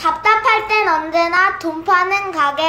답답할 땐 언제나 돈 파는 가게.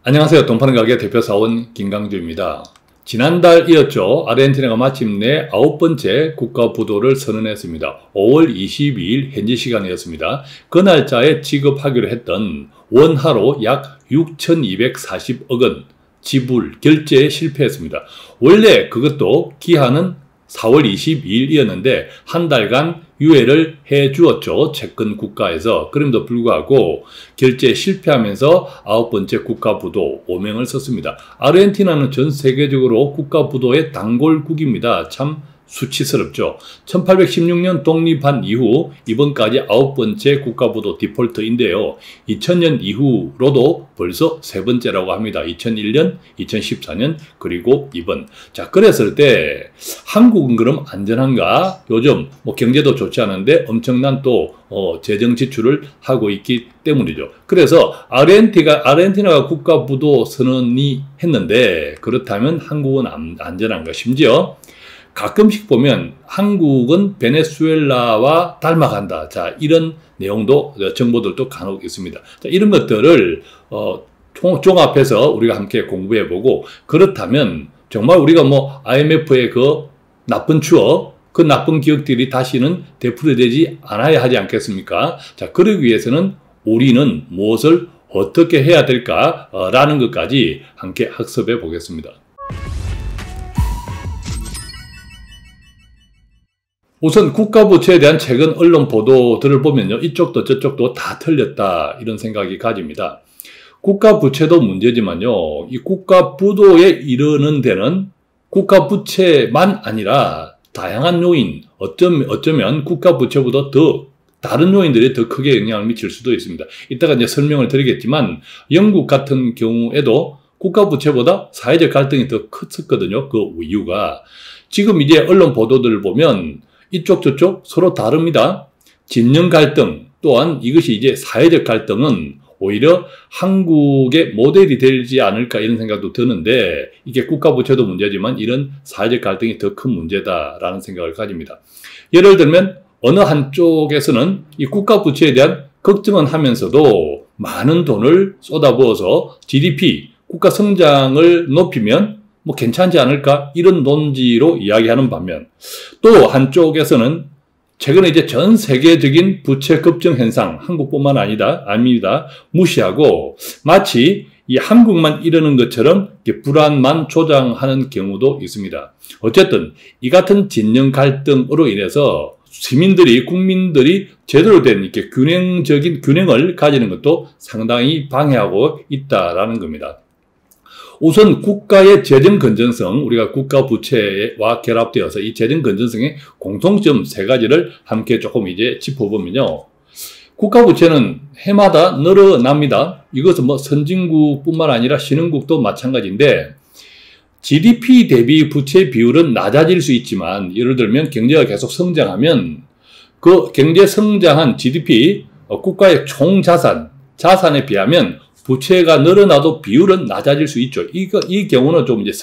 안녕하세요. 돈 파는 가게 대표사원 김강주입니다. 지난달이었죠. 아르헨티나가 마침내 9번째 국가부도를 선언했습니다. 5월 22일 현지 시간이었습니다. 그 날짜에 지급하기로 했던 원화로 약 6,240억 원 지불 결제에 실패했습니다. 원래 그것도 기한은 4월 22일이었는데 한 달간 유예를 해주었죠. 채권 국가에서. 그럼에도 불구하고 결제에 실패하면서 9번째 국가부도 오명을 썼습니다. 아르헨티나는 전 세계적으로 국가부도의 단골국입니다. 참 수치스럽죠. 1816년 독립한 이후 이번까지 9번째 국가부도 디폴트인데요. 2000년 이후로도 벌써 3번째라고 합니다. 2001년, 2014년, 그리고 이번. 자, 그랬을 때 한국은 그럼 안전한가? 요즘 경제도 좋지 않은데 엄청난 또 재정 지출을 하고 있기 때문이죠. 그래서 아르헨티나가 국가부도 선언이 했는데 그렇다면 한국은 안전한가? 심지어 가끔씩 보면 한국은 베네수엘라와 닮아간다. 자, 이런 내용도 정보들도 간혹 있습니다. 자, 이런 것들을 종합해서 우리가 함께 공부해보고, 그렇다면 정말 우리가 IMF의 그 나쁜 추억, 그 나쁜 기억들이 다시는 되풀이되지 않아야 하지 않겠습니까? 자, 그러기 위해서는 우리는 무엇을 어떻게 해야 될까라는 것까지 함께 학습해 보겠습니다. 우선 국가부채에 대한 최근 언론 보도들을 보면요. 이쪽도 저쪽도 다 틀렸다 이런 생각이 가집니다. 국가부채도 문제지만요. 이 국가부도에 이르는 데는 국가부채만 아니라 다양한 요인, 어쩌면 국가부채보다 더 다른 요인들이 더 크게 영향을 미칠 수도 있습니다. 이따가 이제 설명을 드리겠지만 영국 같은 경우에도 국가부채보다 사회적 갈등이 더 컸었거든요. 그 이유가. 지금 이제 언론 보도들을 보면 이쪽 저쪽 서로 다릅니다. 진영 갈등 또한 이것이 이제 사회적 갈등은 오히려 한국의 모델이 되지 않을까 이런 생각도 드는데 이게 국가부채도 문제지만 이런 사회적 갈등이 더 큰 문제다라는 생각을 가집니다. 예를 들면 어느 한쪽에서는 이 국가부채에 대한 걱정은 하면서도 많은 돈을 쏟아부어서 GDP, 국가 성장을 높이면 괜찮지 않을까? 이런 논지로 이야기하는 반면 또 한쪽에서는 최근에 이제 전 세계적인 부채 급증 현상, 한국뿐만 아닙니다. 무시하고 마치 이 한국만 이러는 것처럼 불안만 조장하는 경우도 있습니다. 어쨌든 이 같은 진영 갈등으로 인해서 국민들이 제대로 된 이렇게 균형적인 균형을 가지는 것도 상당히 방해하고 있다라는 겁니다. 우선 국가의 재정 건전성, 우리가 국가 부채와 결합되어서 이 재정 건전성의 공통점 3가지를 함께 조금 이제 짚어보면요. 국가 부채는 해마다 늘어납니다. 이것은 선진국뿐만 아니라 신흥국도 마찬가지인데 GDP 대비 부채 비율은 낮아질 수 있지만 예를 들면 경제가 계속 성장하면 그 경제 성장한 GDP, 국가의 총 자산에 비하면 부채가 늘어나도 비율은 낮아질 수 있죠. 이 경우는 좀 이제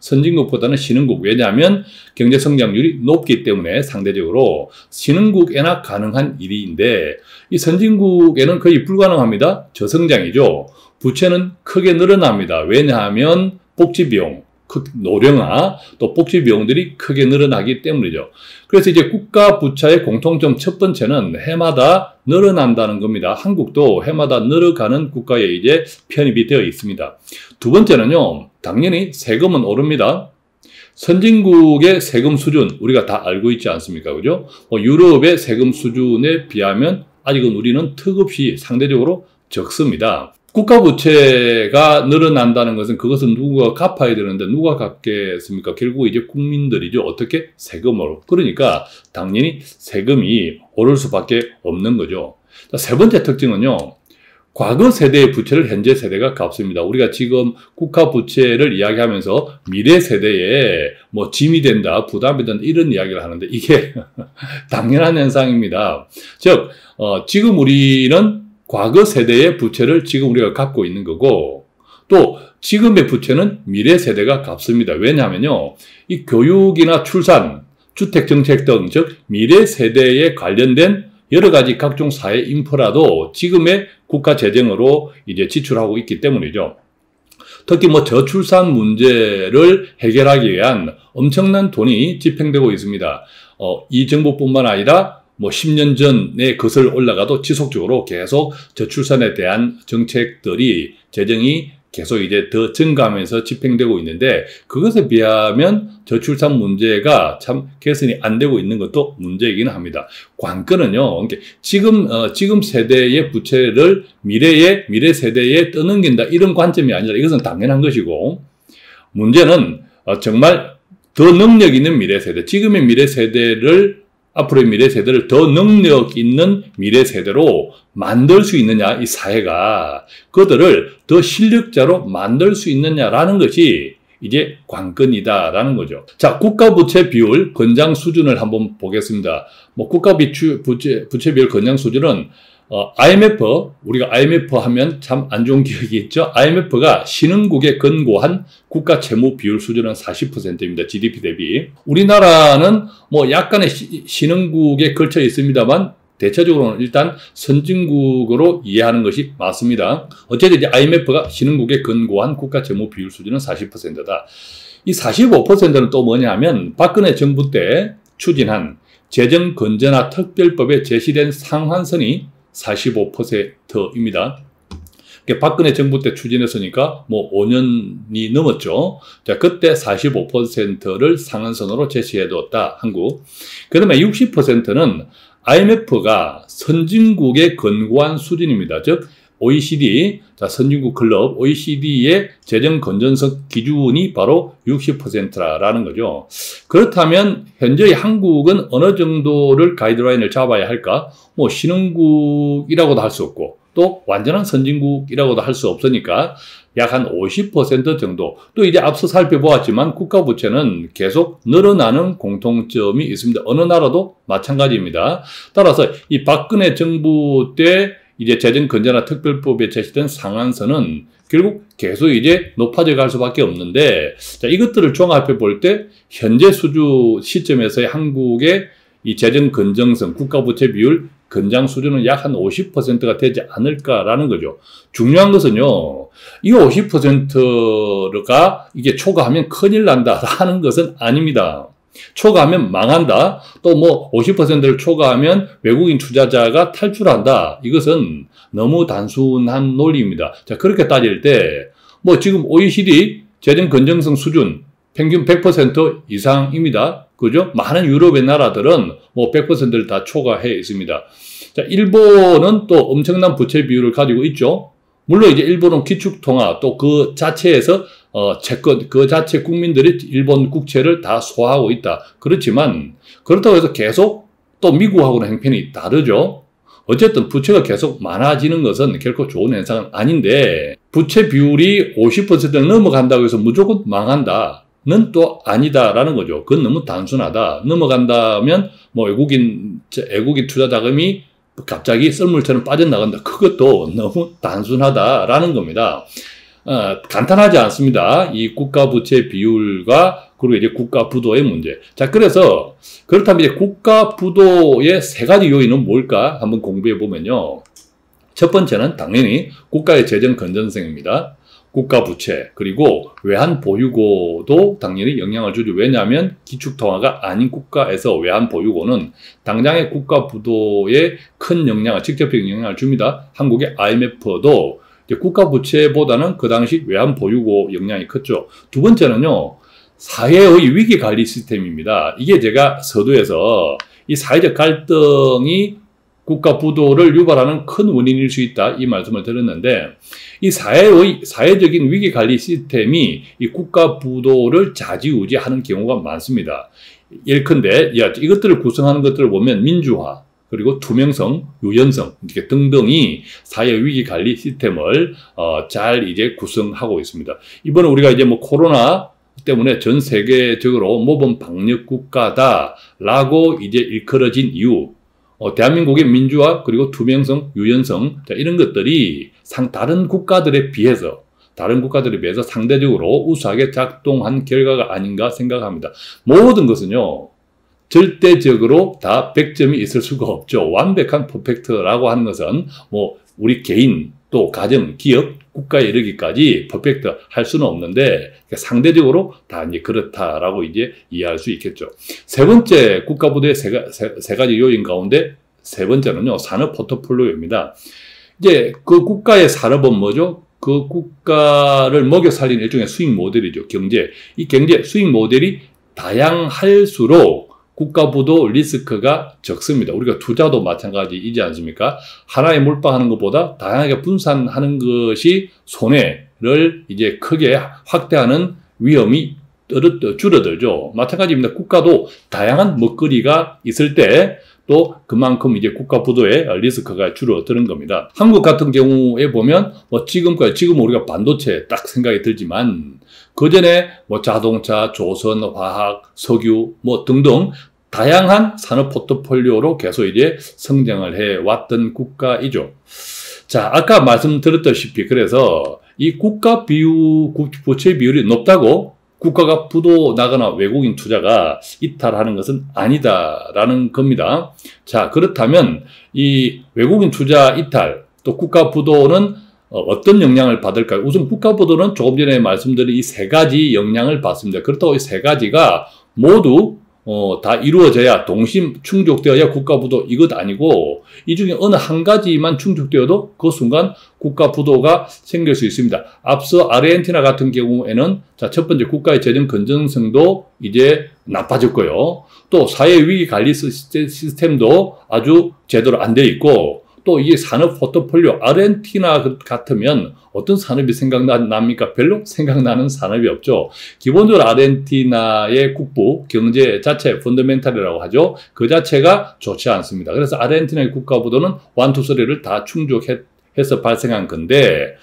선진국보다는 신흥국. 왜냐하면 경제 성장률이 높기 때문에 상대적으로 신흥국에나 가능한 일인데 이 선진국에는 거의 불가능합니다. 저성장이죠. 부채는 크게 늘어납니다. 왜냐하면 복지비용, 노령화, 또 복지비용들이 크게 늘어나기 때문이죠. 그래서 이제 국가 부채의 공통점 첫 번째는 해마다 늘어난다는 겁니다. 한국도 해마다 늘어가는 국가에 이제 편입이 되어 있습니다. 두 번째는요, 당연히 세금은 오릅니다. 선진국의 세금 수준, 우리가 다 알고 있지 않습니까? 그죠? 유럽의 세금 수준에 비하면 아직은 우리는 턱없이 상대적으로 적습니다. 국가 부채가 늘어난다는 것은 그것은 누가 갚아야 되는데 누가 갚겠습니까? 결국 이제 국민들이죠. 어떻게? 세금으로. 그러니까 당연히 세금이 오를 수밖에 없는 거죠. 자, 세 번째 특징은요. 과거 세대의 부채를 현재 세대가 갚습니다. 우리가 지금 국가 부채를 이야기하면서 미래 세대에 짐이 된다, 부담이 된다 이런 이야기를 하는데 이게 당연한 현상입니다. 즉 지금 우리는 과거 세대의 부채를 지금 우리가 갖고 있는 거고 또 지금의 부채는 미래 세대가 갚습니다. 왜냐하면요. 이 교육이나 출산, 주택정책 등 즉 미래 세대에 관련된 여러 가지 각종 사회 인프라도 지금의 국가 재정으로 이제 지출하고 있기 때문이죠. 특히 뭐 저출산 문제를 해결하기 위한 엄청난 돈이 집행되고 있습니다. 이 정부뿐만 아니라 뭐 10년 전에 거슬 올라가도 지속적으로 계속 저출산에 대한 정책들이 재정이 계속 이제 더 증가하면서 집행되고 있는데, 그것에 비하면 저출산 문제가 참 개선이 안 되고 있는 것도 문제이기는 합니다. 관건은요, 지금 세대의 부채를 미래 세대에 떠넘긴다, 이런 관점이 아니라 이것은 당연한 것이고, 문제는 정말 더 능력 있는 미래 세대, 지금의 미래 세대를, 앞으로의 미래 세대를 더 능력 있는 미래 세대로 만들 수 있느냐, 이 사회가 그들을 더 실력자로 만들 수 있느냐라는 것이 이제 관건이다라는 거죠. 자, 국가 부채 비율 건장 수준을 한번 보겠습니다. 뭐 국가 부채 비율 건장 수준은 IMF, 우리가 IMF 하면 참 안 좋은 기억이 있죠. IMF가 신흥국에 근고한 국가 채무 비율 수준은 40%입니다. GDP 대비. 우리나라는 뭐 약간의 신흥국에 걸쳐 있습니다만 대체적으로는 일단 선진국으로 이해하는 것이 맞습니다. 어쨌든 이제 IMF가 신흥국에 근고한 국가 채무 비율 수준은 40%다. 이 45%는 또 뭐냐면 박근혜 정부 때 추진한 재정 건전화 특별법에 제시된 상한선이 45%입니다. 박근혜 정부 때 추진했으니까 뭐 5년이 넘었죠. 자, 그때 45%를 상한선으로 제시해뒀다, 한국. 그 다음에 60%는 IMF가 선진국에 근고한 수준입니다. 즉, OECD, 자, 선진국 클럽, OECD의 재정 건전성 기준이 바로 60%라는 거죠. 그렇다면, 현재 한국은 어느 정도를 가이드라인을 잡아야 할까? 뭐, 신흥국이라고도 할 수 없고, 또 완전한 선진국이라고도 할 수 없으니까, 약 한 50% 정도. 또 이제 앞서 살펴보았지만 국가 부채는 계속 늘어나는 공통점이 있습니다. 어느 나라도 마찬가지입니다. 따라서 이 박근혜 정부 때 이제 재정 건전화 특별법에 제시된 상한선은 결국 계속 이제 높아져 갈 수밖에 없는데, 자, 이것들을 종합해 볼 때 현재 시점에서의 한국의 이 재정 건전성, 국가 부채 비율 건장 수준은 약 한 50%가 되지 않을까라는 거죠. 중요한 것은요, 이 50%가 이게 초과하면 큰일 난다라는 것은 아닙니다. 초과하면 망한다. 또 뭐 50%를 초과하면 외국인 투자자가 탈출한다. 이것은 너무 단순한 논리입니다. 자, 그렇게 따질 때 뭐 지금 OECD 재정 건전성 수준 평균 100% 이상입니다. 그죠? 많은 유럽의 나라들은 뭐 100%를 다 초과해 있습니다. 자, 일본은 또 엄청난 부채 비율을 가지고 있죠. 물론 이제 일본은 기축통화 또 그 자체에서 채권, 그 자체 국민들이 일본 국채를 다 소화하고 있다. 그렇지만 그렇다고 해서 계속 또 미국하고는 형편이 다르죠. 어쨌든 부채가 계속 많아지는 것은 결코 좋은 현상은 아닌데, 부채 비율이 50%를 넘어간다고 해서 무조건 망한다는 또 아니다라는 거죠. 그건 너무 단순하다. 넘어간다면 뭐 외국인 투자 자금이 갑자기 썰물처럼 빠져나간다. 그것도 너무 단순하다라는 겁니다. 간단하지 않습니다. 이 국가 부채 비율과 그리고 이제 국가 부도의 문제. 자, 그래서 그렇다면 이제 국가 부도의 세 가지 요인은 뭘까 한번 공부해 보면요. 첫 번째는 당연히 국가의 재정 건전성입니다. 국가 부채, 그리고 외환 보유고도 당연히 영향을 주죠. 왜냐하면 기축통화가 아닌 국가에서 외환 보유고는 당장의 국가 부도에 큰 영향을, 직접적인 영향을 줍니다. 한국의 IMF도 국가 부채보다는 그 당시 외환 보유고 영향이 컸죠. 두 번째는요, 사회의 위기 관리 시스템입니다. 이게 제가 서두에서 이 사회적 갈등이 국가 부도를 유발하는 큰 원인일 수 있다, 이 말씀을 드렸는데, 이 사회적인 위기 관리 시스템이 이 국가 부도를 좌지우지하는 경우가 많습니다. 예컨대 이것들을 구성하는 것들을 보면 민주화, 그리고 투명성, 유연성 등등이 사회 위기 관리 시스템을 잘 이제 구성하고 있습니다. 이번에 우리가 이제 뭐 코로나 때문에 전 세계적으로 모범 방역 국가다라고 이제 일컬어진 이유, 대한민국의 민주화, 그리고 투명성, 유연성, 자, 이런 것들이 다른 국가들에 비해서 상대적으로 우수하게 작동한 결과가 아닌가 생각합니다. 모든 것은요, 절대적으로 다 100점이 있을 수가 없죠. 완벽한 퍼펙트라고 하는 것은 뭐 우리 개인 또 가정, 기업, 국가에 이르기까지 퍼펙트 할 수는 없는데 상대적으로 다 이제 그렇다라고 이제 이해할 수 있겠죠. 세 번째 국가부도의 세 가지 요인 가운데 세 번째는요, 산업 포트폴리오입니다. 이제 그 국가의 산업은 뭐죠? 그 국가를 먹여 살리는 일종의 수익 모델이죠. 경제. 이 경제 수익 모델이 다양할수록 국가부도 리스크가 적습니다. 우리가 투자도 마찬가지이지 않습니까? 하나에 몰빵하는 것보다 다양하게 분산하는 것이 손해를 이제 크게 확대하는 위험이 줄어들죠. 마찬가지입니다. 국가도 다양한 먹거리가 있을 때 또 그만큼 이제 국가 부도의 리스크가 줄어드는 겁니다. 한국 같은 경우에 보면 뭐 지금 우리가 반도체 딱 생각이 들지만 그 전에 뭐 자동차, 조선, 화학, 석유 뭐 등등 다양한 산업 포트폴리오로 계속 이제 성장을 해 왔던 국가이죠. 자, 아까 말씀드렸다시피 그래서 이 국가 부채 비율이 높다고 국가가 부도 나거나 외국인 투자가 이탈하는 것은 아니다라는 겁니다. 자, 그렇다면 이 외국인 투자 이탈 또 국가 부도는 어떤 영향을 받을까요? 우선 국가 부도는 조금 전에 말씀드린 이 세 가지 영향을 받습니다. 그렇다고 이 세 가지가 모두 다 이루어져야 동심 충족되어야 국가부도 이것 아니고 이 중에 어느 한 가지만 충족되어도 그 순간 국가부도가 생길 수 있습니다. 앞서 아르헨티나 같은 경우에는 자, 첫 번째 국가의 재정 건전성도 이제 나빠졌고요. 또 사회 위기 관리 시스템도 아주 제대로 안 되어 있고 또 이 산업 포트폴리오 아르헨티나 같으면 어떤 산업이 생각납니까? 별로 생각나는 산업이 없죠. 기본적으로 아르헨티나의 국부 경제 자체 펀더멘탈이라고 하죠. 그 자체가 좋지 않습니다. 그래서 아르헨티나의 국가부도는 1, 2, 3를 다 충족해서 발생한 건데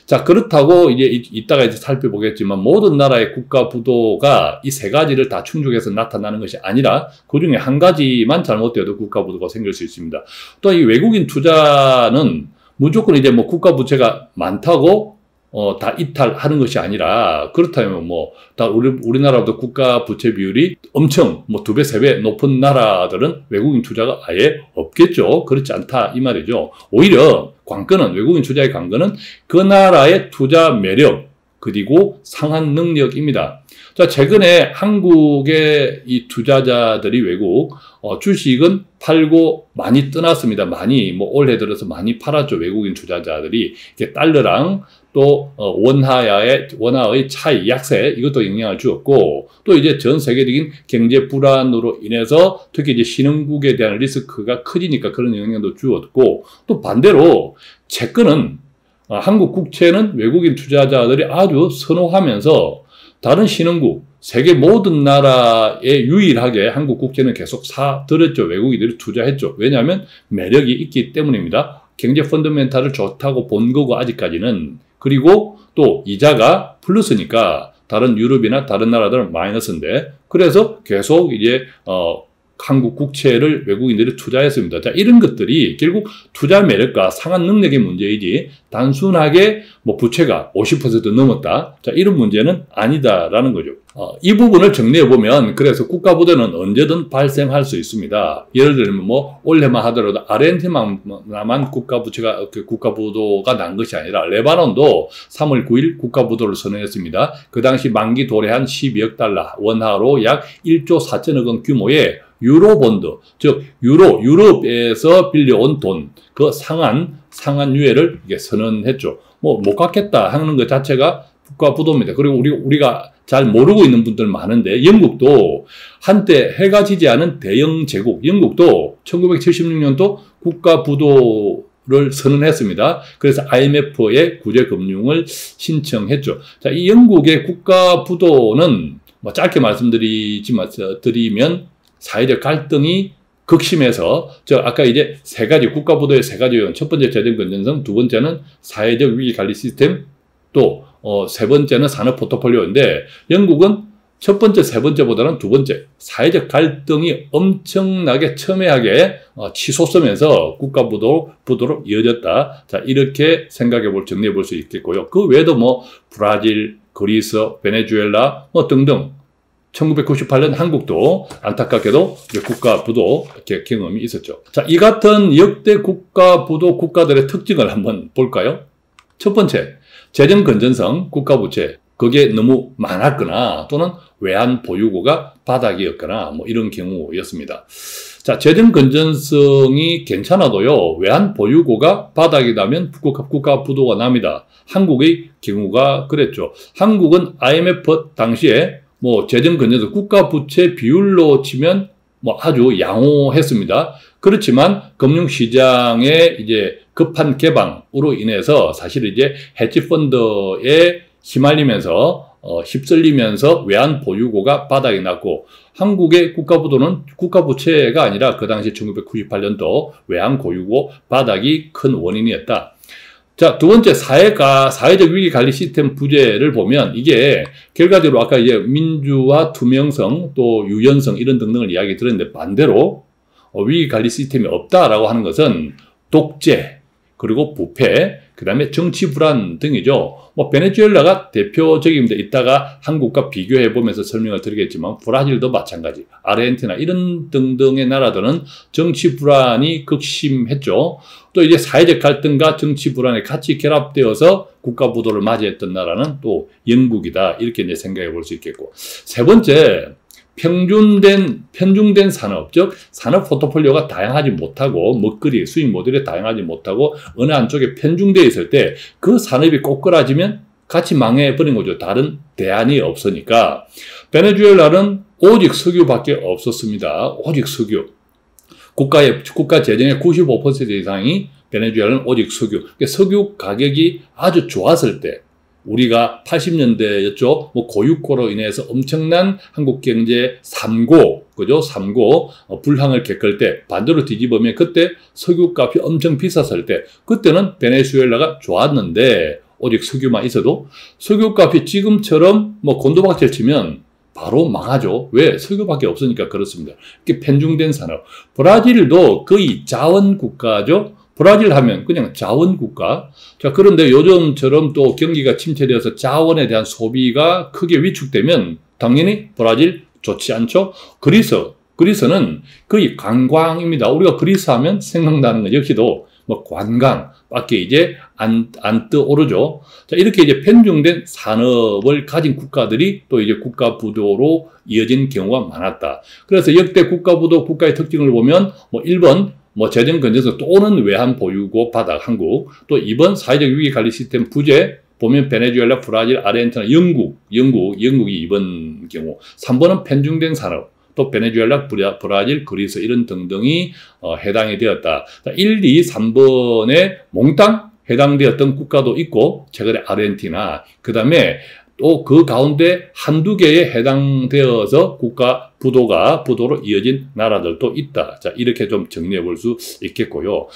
자, 그렇다고 이제 이따가 이제 살펴보겠지만 모든 나라의 국가 부도가 이 세 가지를 다 충족해서 나타나는 것이 아니라 그 중에 한 가지만 잘못되어도 국가 부도가 생길 수 있습니다. 또 이 외국인 투자는 무조건 이제 뭐 국가 부채가 많다고 다 이탈하는 것이 아니라 그렇다면 뭐 다 우리나라도 국가 부채 비율이 엄청 뭐 2배, 3배 높은 나라들은 외국인 투자가 아예 없겠죠. 그렇지 않다 이 말이죠. 오히려 관건은 외국인 투자의 관건은 그 나라의 투자 매력 그리고 상환 능력입니다. 자, 최근에 한국의 이 투자자들이 외국 주식은 팔고 많이 떠났습니다. 많이 뭐 올해 들어서 많이 팔았죠. 외국인 투자자들이 이게 달러랑 또 원화의 차이, 약세 이것도 영향을 주었고 또 이제 전 세계적인 경제 불안으로 인해서 특히 이제 신흥국에 대한 리스크가 커지니까 그런 영향도 주었고 또 반대로 채권은 한국 국채는 외국인 투자자들이 아주 선호하면서 다른 신흥국, 세계 모든 나라에 유일하게 한국 국채는 계속 사들였죠. 외국인들이 투자했죠. 왜냐하면 매력이 있기 때문입니다. 경제 펀더멘탈을 좋다고 본 거고 아직까지는. 그리고 또 이자가 플러스니까 다른 유럽이나 다른 나라들은 마이너스인데 그래서 계속 이제 한국 국채를 외국인들이 투자했습니다. 자, 이런 것들이 결국 투자 매력과 상환 능력의 문제이지 단순하게 뭐 부채가 50% 넘었다. 자, 이런 문제는 아니다라는 거죠. 이 부분을 정리해 보면 그래서 국가 부도는 언제든 발생할 수 있습니다. 예를 들면 뭐 올해만 하더라도 아르헨티나만 국가 부도가 난 것이 아니라 레바논도 3월 9일 국가 부도를 선언했습니다. 그 당시 만기 도래한 12억 달러 원화로 약 1조 4천억 원 규모의 유로본드, 즉 유럽에서 빌려온 돈, 그 상환유예를 이게 선언했죠. 뭐 못 갚겠다 하는 것 자체가 국가 부도입니다. 그리고 우리가 잘 모르고 있는 분들 많은데 영국도 한때 해가 지지 않은 대영 제국, 영국도 1976년도 국가 부도를 선언했습니다. 그래서 IMF에 구제 금융을 신청했죠. 자, 이 영국의 국가 부도는 뭐 짧게 말씀드리면 사회적 갈등이 극심해서 아까 이제 세 가지 국가 부도의 세 가지 요인, 첫 번째 재정 건전성, 두 번째는 사회적 위기 관리 시스템, 또 세 번째는 산업 포트폴리오인데 영국은 첫 번째, 세 번째보다는 두 번째 사회적 갈등이 엄청나게 첨예하게 치솟으면서 국가 부도로 이어졌다. 자, 이렇게 정리해 볼 수 있겠고요. 그 외에도 뭐 브라질, 그리스, 베네수엘라 뭐 등등 1998년 한국도 안타깝게도 국가 부도 이렇게 경험이 있었죠. 자, 이 같은 역대 국가 부도 국가들의 특징을 한번 볼까요? 첫 번째, 재정 건전성 국가 부채. 그게 너무 많았거나 또는 외환 보유고가 바닥이었거나 뭐 이런 경우였습니다. 자, 재정 건전성이 괜찮아도요, 외환 보유고가 바닥이 나면 국가 부도가 납니다. 한국의 경우가 그랬죠. 한국은 IMF 당시에 뭐 재정 건전성 국가 부채 비율로 치면 뭐 아주 양호했습니다. 그렇지만 금융시장의 이제 급한 개방으로 인해서 사실 이제 헤지펀드에 휘말리면서 휩쓸리면서 외환 보유고가 바닥이 났고, 한국의 국가부도는 국가부채가 아니라 그 당시 1998년도 외환 보유고 바닥이 큰 원인이었다. 자, 두 번째, 사회적 위기관리 시스템 부재를 보면 이게 결과적으로 아까 이제 민주화, 투명성, 또 유연성 이런 등등을 이야기 드렸는데, 반대로 위기관리 시스템이 없다라고 하는 것은 독재, 그리고 부패, 그 다음에 정치 불안 등이죠. 뭐 베네수엘라가 대표적입니다. 이따가 한국과 비교해 보면서 설명을 드리겠지만 브라질도 마찬가지, 아르헨티나 이런 등등의 나라들은 정치 불안이 극심했죠. 또 이제 사회적 갈등과 정치 불안이 같이 결합되어서 국가 부도를 맞이했던 나라는 또 영국이다, 이렇게 이제 생각해 볼 수 있겠고, 세 번째, 편중된 산업, 즉 산업 포트폴리오가 다양하지 못하고 먹거리, 수익 모델이 다양하지 못하고 어느 한쪽에 편중되어 있을 때 그 산업이 꼬꾸라지면 같이 망해버린 거죠. 다른 대안이 없으니까. 베네수엘라는 오직 석유밖에 없었습니다. 오직 석유. 국가 재정의 95% 이상이 베네수엘라는 오직 석유. 그러니까 석유 가격이 아주 좋았을 때, 우리가 80년대였죠. 뭐 고육고로 인해서 엄청난 한국 경제 3고, 그죠? 3고 불황을 겪을 때 반대로 뒤집으면 그때 석유값이 엄청 비쌌을 때, 그때는 베네수엘라가 좋았는데 오직 석유만 있어도, 석유값이 지금처럼 뭐 곤두박질 치면 바로 망하죠. 왜? 석유밖에 없으니까 그렇습니다. 이렇게 편중된 산업. 브라질도 거의 자원 국가죠. 브라질 하면 그냥 자원 국가. 자, 그런데 요즘처럼 또 경기가 침체되어서 자원에 대한 소비가 크게 위축되면 당연히 브라질 좋지 않죠. 그리스는 거의 관광입니다. 우리가 그리스 하면 생각나는 것 역시도 뭐 관광밖에 이제 안 떠오르죠. 자, 이렇게 이제 편중된 산업을 가진 국가들이 또 이제 국가 부도로 이어진 경우가 많았다. 그래서 역대 국가 부도 국가의 특징을 보면 뭐 1번 뭐 재정 건전성 또는 외환 보유고 바닥 한국, 또 2번 사회적 위기 관리 시스템 부재 보면 베네수엘라, 브라질, 아르헨티나, 영국이 2번 경우, 3번은 편중된 산업, 또 베네수엘라, 브라질, 그리스 이런 등등이 해당이 되었다. 1, 2, 3번에 몽땅 해당되었던 국가도 있고, 최근에 아르헨티나, 그 다음에 또 그 가운데 한두 개에 해당되어서 국가 부도로 이어진 나라들도 있다. 자, 이렇게 좀 정리해 볼 수 있겠고요.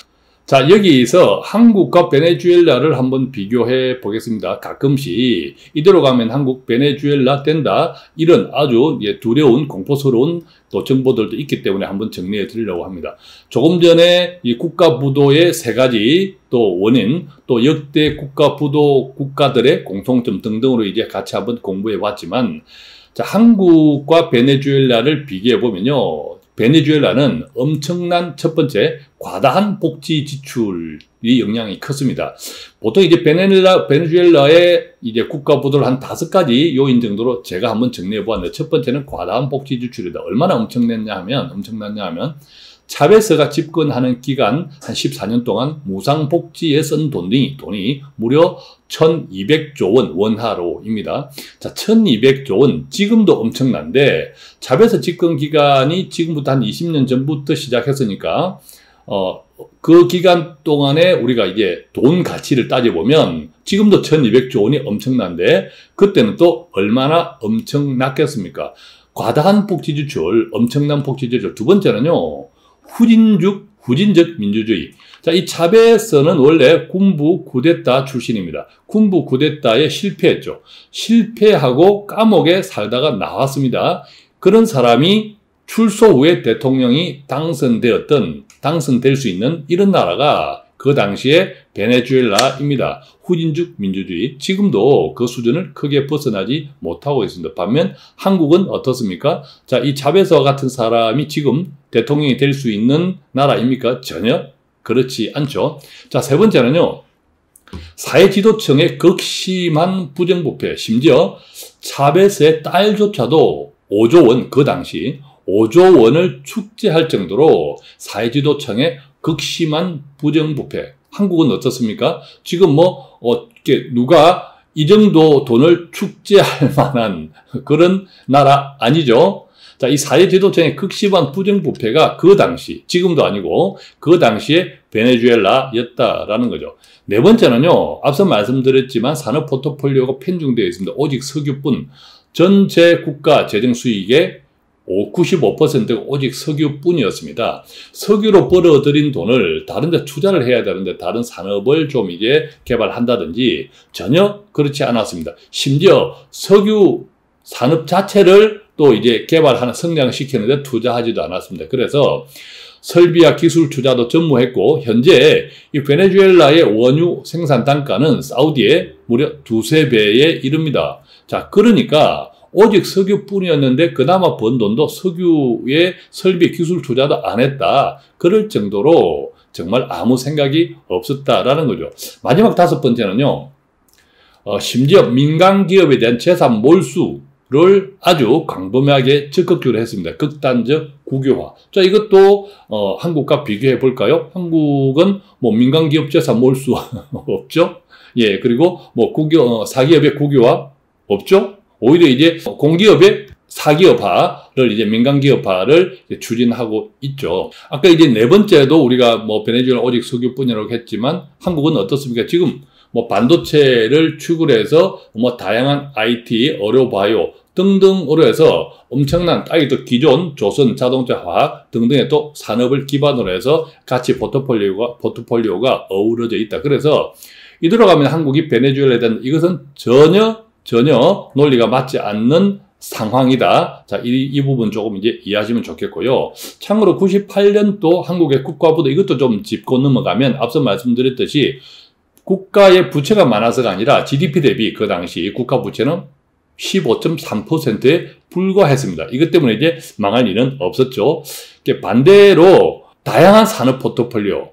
자, 여기서 한국과 베네수엘라를 한번 비교해 보겠습니다. 가끔씩 이대로 가면 한국, 베네수엘라 된다, 이런 아주 두려운, 공포스러운 또 정보들도 있기 때문에 한번 정리해 드리려고 합니다. 조금 전에 이 국가 부도의 세 가지 또 원인, 또 역대 국가 부도 국가들의 공통점 등등으로 이제 같이 한번 공부해 봤지만, 자, 한국과 베네수엘라를 비교해 보면요, 베네수엘라는 엄청난, 첫 번째, 과다한 복지 지출이 영향이 컸습니다. 보통 이제 베네수엘라의 이제 국가 부도를 한 5가지 요인 정도로 제가 한번 정리해 보았는데, 첫 번째는 과다한 복지 지출이다. 얼마나 엄청났냐 하면, 차베스가 집권하는 기간 한 14년 동안 무상 복지에 쓴 돈이 무려 1200조 원 원화로입니다. 자, 1200조 원, 지금도 엄청난데, 차베스 집권 기간이 지금부터 한 20년 전부터 시작했으니까, 그 기간 동안에 우리가 이제 돈 가치를 따져보면 지금도 1200조 원이 엄청난데, 그때는 또 얼마나 엄청났겠습니까? 과다한 복지 지출, 엄청난 복지 지출. 두 번째는요, 후진적 민주주의. 자, 이 차베스는 원래 군부 쿠데타 출신입니다. 군부 쿠데타에 실패했죠. 실패하고 감옥에 살다가 나왔습니다. 그런 사람이 출소 후에 대통령이 당선될 수 있는 이런 나라가 그 당시에 베네수엘라입니다. 후진적 민주주의. 지금도 그 수준을 크게 벗어나지 못하고 있습니다. 반면 한국은 어떻습니까? 자, 이 차베스와 같은 사람이 지금 대통령이 될 수 있는 나라입니까? 전혀 그렇지 않죠. 자, 세 번째는요. 사회지도층의 극심한 부정부패, 심지어 차베스의 딸조차도 5조 원, 그 당시 5조 원을 축제할 정도로 사회지도층의 극심한 부정부패. 한국은 어떻습니까? 지금 누가 이 정도 돈을 축제할 만한 그런 나라 아니죠? 자, 이 사회지도층의 극심한 부정부패가 그 당시, 지금도 아니고 그 당시에 베네수엘라였다라는 거죠. 네 번째는요, 앞서 말씀드렸지만 산업 포트폴리오가 편중되어 있습니다. 오직 석유뿐, 전체 국가 재정 수익의 95%가 오직 석유뿐이었습니다. 석유로 벌어들인 돈을 다른 데 투자를 해야 되는데 다른 산업을 좀 이제 개발한다든지 전혀 그렇지 않았습니다. 심지어 석유 산업 자체를 또 이제 개발하는 성장시키는데 투자하지도 않았습니다. 그래서 설비와 기술 투자도 전무했고 현재 이 베네수엘라의 원유 생산 단가는 사우디의 무려 2~3배에 이릅니다. 자, 그러니까 오직 석유뿐이었는데 그나마 번 돈도 석유의 설비 기술 투자도 안 했다. 그럴 정도로 정말 아무 생각이 없었다라는 거죠. 마지막 다섯 번째는요. 심지어 민간 기업에 대한 재산 몰수를 아주 광범위하게 적극적으로 했습니다. 극단적 국유화. 자, 이것도 한국과 비교해 볼까요? 한국은 민간 기업 재산 몰수 없죠? 예, 그리고 사기업의 국유화 없죠? 오히려 이제 공기업의 사기업화를 이제 민간기업화를 추진하고 있죠. 아까 이제 네 번째도 우리가 베네수엘라 오직 석유뿐이라고 했지만 한국은 어떻습니까? 지금 반도체를 추구해서 다양한 IT, 의료바이오 등등으로 해서 엄청난 기존 조선 자동차 화학 등등의 또 산업을 기반으로 해서 같이 포트폴리오가 어우러져 있다. 그래서 이대로 가면 한국이 베네수엘라에 대한 이것은 전혀 논리가 맞지 않는 상황이다. 자, 이 부분 조금 이제 이해하시면 좋겠고요. 참고로 98년도 한국의 국가부도 이것도 좀 짚고 넘어가면 앞서 말씀드렸듯이 국가의 부채가 많아서가 아니라 GDP 대비 그 당시 국가 부채는 15.3%에 불과했습니다. 이것 때문에 이제 망할 일은 없었죠. 반대로 다양한 산업 포트폴리오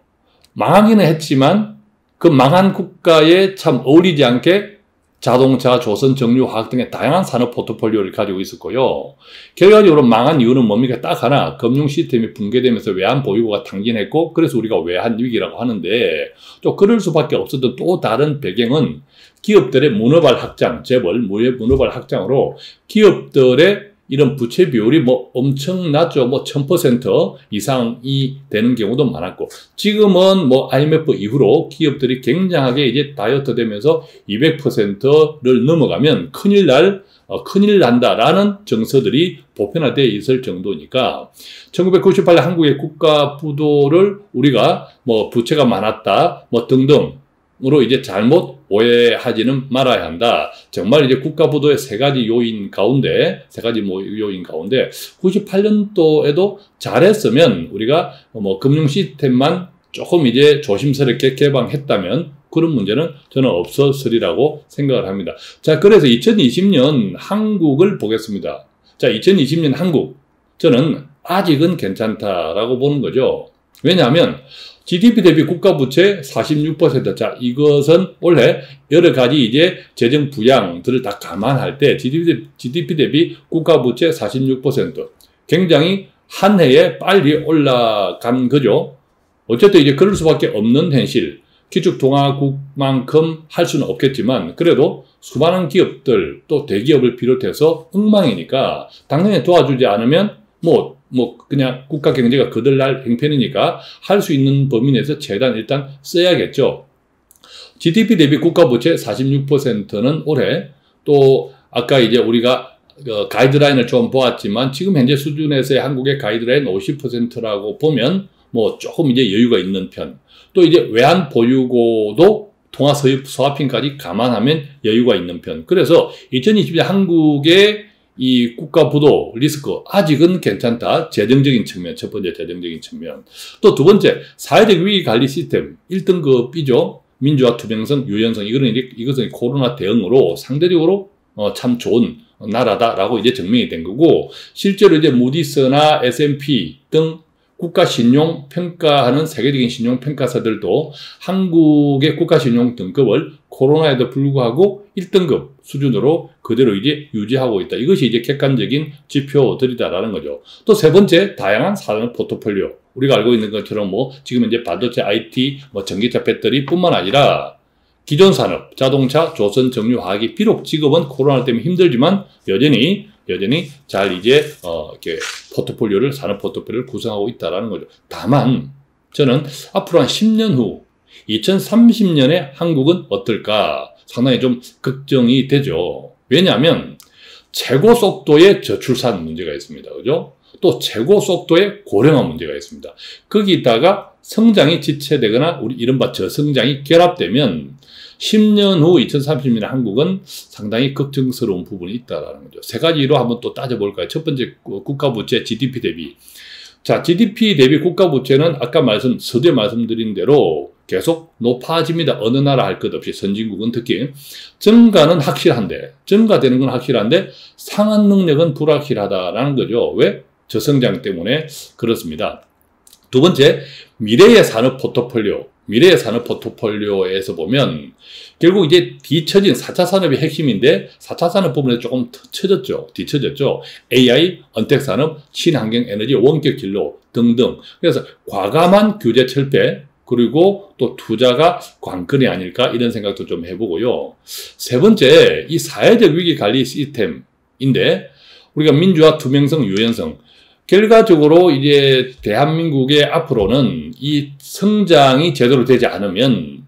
망하기는 했지만 그 망한 국가에 참 어울리지 않게 자동차, 조선, 정유, 화학 등의 다양한 산업 포트폴리오를 가지고 있었고요. 결과적으로 망한 이유는 뭡니까? 딱 하나, 금융 시스템이 붕괴되면서 외환 보유고가 당진했고, 그래서 우리가 외환 위기라고 하는데, 또 그럴 수밖에 없었던 또 다른 배경은 기업들의 문어발 확장, 재벌, 문어발 확장으로 기업들의 이런 부채 비율이 엄청 낮죠. 1000% 이상이 되는 경우도 많았고, 지금은 IMF 이후로 기업들이 굉장하게 이제 다이어트 되면서 200%를 넘어가면 큰일 난다라는 정서들이 보편화되어 있을 정도니까, 1998년 한국의 국가 부도를 우리가 부채가 많았다, 등등으로 이제 잘못 오해하지는 말아야 한다. 정말 이제 국가 부도의 세 가지 요인 가운데 98년도에도 잘했으면 우리가 금융 시스템만 조금 이제 조심스럽게 개방했다면 그런 문제는 저는 없었으리라고 생각을 합니다. 자, 그래서 2020년 한국을 보겠습니다. 자, 2020년 한국. 저는 아직은 괜찮다라고 보는 거죠. 왜냐하면 GDP 대비 국가 부채 46%. 자, 이것은 원래 여러 가지 이제 재정 부양들을 다 감안할 때 GDP 대비 국가 부채 46%. 굉장히 한 해에 빨리 올라간 거죠. 어쨌든 이제 그럴 수밖에 없는 현실. 기축통화국만큼 할 수는 없겠지만 그래도 수많은 기업들 또 대기업을 비롯해서 엉망이니까 당연히 도와주지 않으면 그냥 국가 경제가 거들날 형편이니까 할 수 있는 범위 내에서 최대한 일단 써야겠죠. GDP 대비 국가 부채 46%는 올해 또 아까 이제 우리가 가이드라인을 좀 보았지만 지금 현재 수준에서의 한국의 가이드라인 50%라고 보면 조금 이제 여유가 있는 편. 또 이제 외환 보유고도 통화 서합핀까지 감안하면 여유가 있는 편. 그래서 2020년 한국의 이 국가 부도 리스크 아직은 괜찮다. 재정적인 측면, 첫 번째 재정적인 측면. 또 두 번째 사회적 위기 관리 시스템 1등급이죠. 민주화, 투명성, 유연성, 이것은 코로나 대응으로 상대적으로 참 좋은 나라다라고 이제 증명이 된 거고, 실제로 이제 무디스나 S&P 등 국가 신용 평가하는 세계적인 신용 평가사들도 한국의 국가 신용 등급을 코로나에도 불구하고 1등급 수준으로 그대로 이제 유지하고 있다. 이것이 이제 객관적인 지표들이다라는 거죠. 또 세 번째, 다양한 산업 포트폴리오. 우리가 알고 있는 것처럼 지금 이제 반도체, IT, 전기차, 배터리뿐만 아니라 기존 산업, 자동차, 조선, 정유, 화학이 비록 지금은 코로나 때문에 힘들지만 여전히 잘 이제 이렇게 포트폴리오를, 산업 포트폴리오를 구성하고 있다라는 거죠. 다만 저는 앞으로 한 10년 후 2030년에 한국은 어떨까 상당히 좀 걱정이 되죠. 왜냐하면 최고 속도의 저출산 문제가 있습니다. 그죠? 또 최고 속도의 고령화 문제가 있습니다. 거기다가 성장이 지체되거나 우리 이른바 저성장이 결합되면 10년 후 2030년 한국은 상당히 걱정스러운 부분이 있다는 거죠. 세 가지로 한번 또 따져볼까요? 첫 번째, 국가부채 GDP 대비. 자, GDP 대비 국가부채는 아까 서두에 말씀드린 대로 계속 높아집니다. 어느 나라 할 것 없이 선진국은 특히. 증가는 확실한데, 증가되는 건 확실한데 상환 능력은 불확실하다라는 거죠. 왜? 저성장 때문에 그렇습니다. 두 번째, 미래의 산업 포트폴리오. 미래의 산업 포트폴리오에서 보면 결국 이제 뒤처진 4차 산업이 핵심인데 4차 산업 부분에 조금 뒤처졌죠. AI, 언택산업, 친환경 에너지, 원격 진로 등등. 그래서 과감한 규제 철폐 그리고 또 투자가 관건이 아닐까 이런 생각도 좀 해보고요. 세 번째, 이 사회적 위기 관리 시스템인데 우리가 민주화, 투명성, 유연성. 결과적으로 이제 대한민국의 앞으로는 이 성장이 제대로 되지 않으면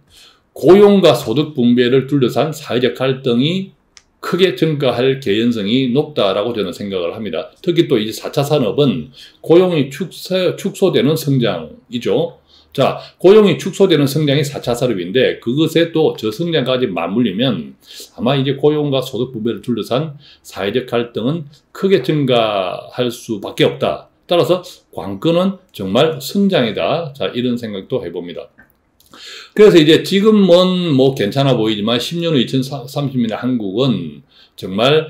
고용과 소득 분배를 둘러싼 사회적 갈등이 크게 증가할 개연성이 높다라고 저는 생각을 합니다. 특히 또 이제 4차 산업은 고용이 축소되는 성장이죠. 자, 고용이 축소되는 성장이 4차 산업인데 그것에 또 저성장까지 맞물리면 아마 이제 고용과 소득 분배를 둘러싼 사회적 갈등은 크게 증가할 수밖에 없다. 따라서 관건은 정말 성장이다. 자, 이런 생각도 해봅니다. 그래서 이제 지금은 괜찮아 보이지만 10년 후 2030년에 한국은 정말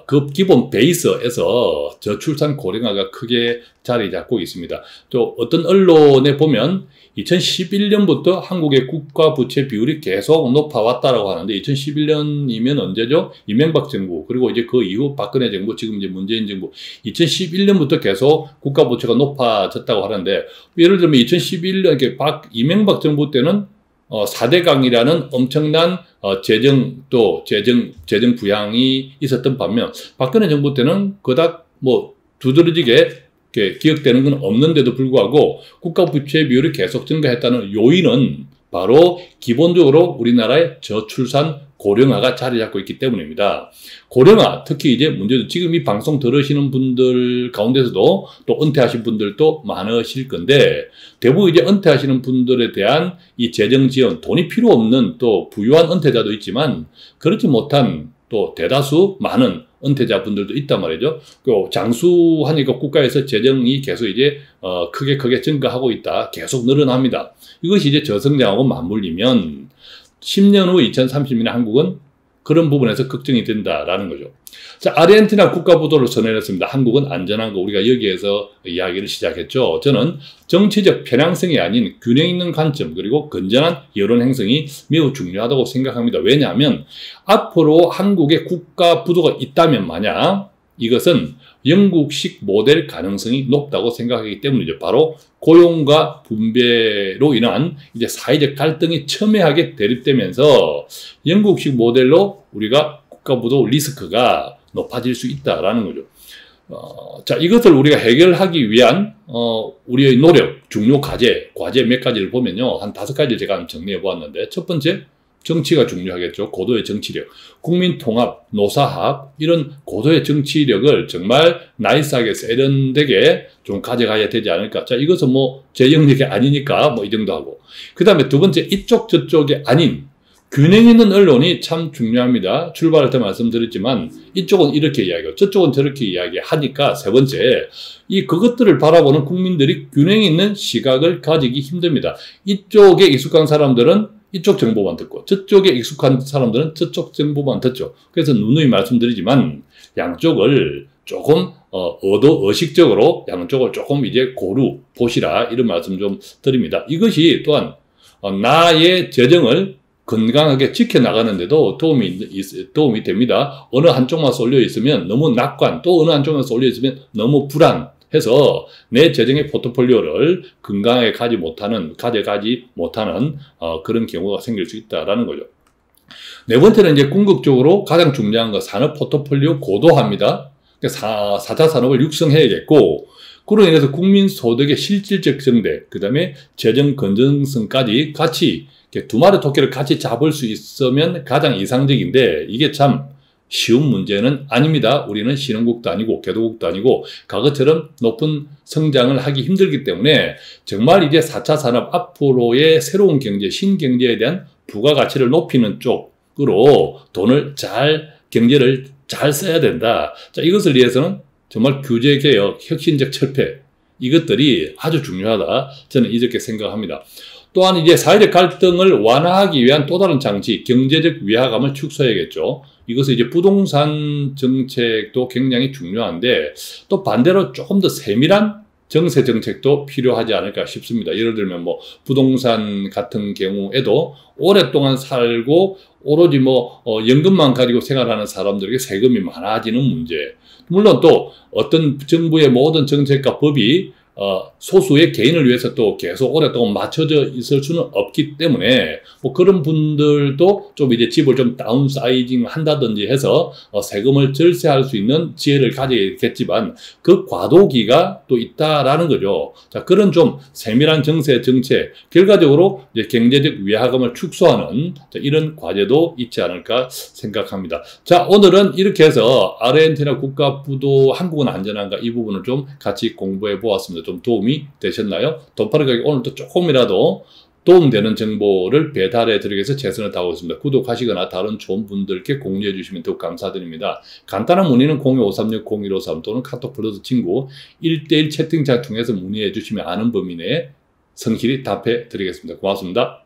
그 기본 베이스에서 저출산 고령화가 크게 자리 잡고 있습니다. 또 어떤 언론에 보면 2011년부터 한국의 국가 부채 비율이 계속 높아왔다라고 하는데 2011년이면 언제죠? 이명박 정부 그리고 이제 그 이후 박근혜 정부 지금 이제 문재인 정부 2011년부터 계속 국가 부채가 높아졌다고 하는데 예를 들면 2011년 이명박 정부 때는 4대강이라는 엄청난 재정 부양이 있었던 반면 박근혜 정부 때는 그닥 두드러지게 기억되는 건 없는데도 불구하고 국가 부채 비율이 계속 증가했다는 요인은 바로 기본적으로 우리나라의 저출산 고령화가 자리 잡고 있기 때문입니다. 고령화, 특히 이제 문제도 지금 이 방송 들으시는 분들 가운데서도 또 은퇴하신 분들도 많으실 건데 대부분 이제 은퇴하시는 분들에 대한 이 재정 지원, 돈이 필요 없는 또 부유한 은퇴자도 있지만 그렇지 못한 또 대다수 많은 은퇴자분들도 있단 말이죠. 장수하니까 국가에서 재정이 계속 이제 크게 증가하고 있다. 계속 늘어납니다. 이것이 이제 저성장하고 맞물리면 10년 후 2030년에 한국은 그런 부분에서 걱정이 된다라는 거죠. 자, 아르헨티나 국가부도를 선언했습니다. 한국은 안전한 거 우리가 여기에서 이야기를 시작했죠. 저는 정치적 편향성이 아닌 균형 있는 관점 그리고 건전한 여론 행성이 매우 중요하다고 생각합니다. 왜냐하면 앞으로 한국의 국가부도가 있다면 만약 이것은 영국식 모델 가능성이 높다고 생각하기 때문이죠. 바로 고용과 분배로 인한 이제 사회적 갈등이 첨예하게 대립되면서 영국식 모델로 우리가 국가부도 리스크가 높아질 수 있다라는 거죠. 자, 이것을 우리가 해결하기 위한 우리의 노력, 중요 과제 몇 가지를 보면요. 한 5가지를 제가 정리해 보았는데 첫 번째, 정치가 중요하겠죠. 고도의 정치력, 국민 통합, 노사합 이런 고도의 정치력을 정말 나이스하게 세련되게 좀 가져가야 되지 않을까. 자, 이것은 제 영역이 아니니까 이 정도 하고. 그 다음에 두 번째, 이쪽 저쪽이 아닌 균형 있는 언론이 참 중요합니다. 출발할 때 말씀드렸지만 이쪽은 이렇게 이야기하고 저쪽은 저렇게 이야기하니까 세 번째, 그것들을 바라보는 국민들이 균형 있는 시각을 가지기 힘듭니다. 이쪽에 익숙한 사람들은 이쪽 정보만 듣고 저쪽에 익숙한 사람들은 저쪽 정보만 듣죠. 그래서 누누이 말씀드리지만 양쪽을 조금 의식적으로 양쪽을 조금 이제 고루 보시라 이런 말씀 좀 드립니다. 이것이 또한 나의 재정을 건강하게 지켜나가는데도 도움이 됩니다. 어느 한쪽만 쏠려 있으면 너무 낙관, 또 어느 한쪽만 쏠려 있으면 너무 불안해서 내 재정의 포트폴리오를 건강하게 가져가지 못하는 그런 경우가 생길 수 있다라는 거죠. 네 번째는 이제 궁극적으로 가장 중요한 거 산업 포트폴리오 고도화입니다. 4차 산업을 육성해야겠고, 그로 인해서 국민 소득의 실질적 증대, 그 다음에 재정 건전성까지 같이 두 마리 토끼를 같이 잡을 수 있으면 가장 이상적인데 이게 참 쉬운 문제는 아닙니다. 우리는 신흥국도 아니고 개도국도 아니고 과거처럼 높은 성장을 하기 힘들기 때문에 정말 이제 4차 산업 앞으로의 새로운 경제, 신경제에 대한 부가가치를 높이는 쪽으로 경제를 잘 써야 된다. 자, 이것을 위해서는 정말 규제개혁, 혁신적 철폐, 이것들이 아주 중요하다. 저는 이렇게 생각합니다. 또한 이제 사회적 갈등을 완화하기 위한 또 다른 장치, 경제적 위화감을 축소해야겠죠. 이것은 이제 부동산 정책도 굉장히 중요한데, 또 반대로 조금 더 세밀한 정세 정책도 필요하지 않을까 싶습니다. 예를 들면 부동산 같은 경우에도 오랫동안 살고 오로지 연금만 가지고 생활하는 사람들에게 세금이 많아지는 문제. 물론 또 어떤 정부의 모든 정책과 법이 소수의 개인을 위해서 또 계속 오랫동안 맞춰져 있을 수는 없기 때문에 그런 분들도 좀 이제 집을 좀 다운사이징 한다든지 해서 세금을 절세할 수 있는 지혜를 가지겠지만 그 과도기가 또 있다라는 거죠. 자, 그런 좀 세밀한 정세 정책, 결과적으로 이제 경제적 위화감을 축소하는 이런 과제도 있지 않을까 생각합니다. 자, 오늘은 이렇게 해서 아르헨티나 국가부도 한국은 안전한가 이 부분을 좀 같이 공부해 보았습니다. 좀 도움이 되셨나요? 돈파리 가격 오늘도 조금이라도 도움되는 정보를 배달해 드리기 위해서 최선을 다하고 있습니다. 구독하시거나 다른 좋은 분들께 공유해 주시면 더욱 감사드립니다. 간단한 문의는 02-536-0153 또는 카톡 플러스 친구 1대1 채팅창 통해서 문의해 주시면 아는 범위 내에 성실히 답해 드리겠습니다. 고맙습니다.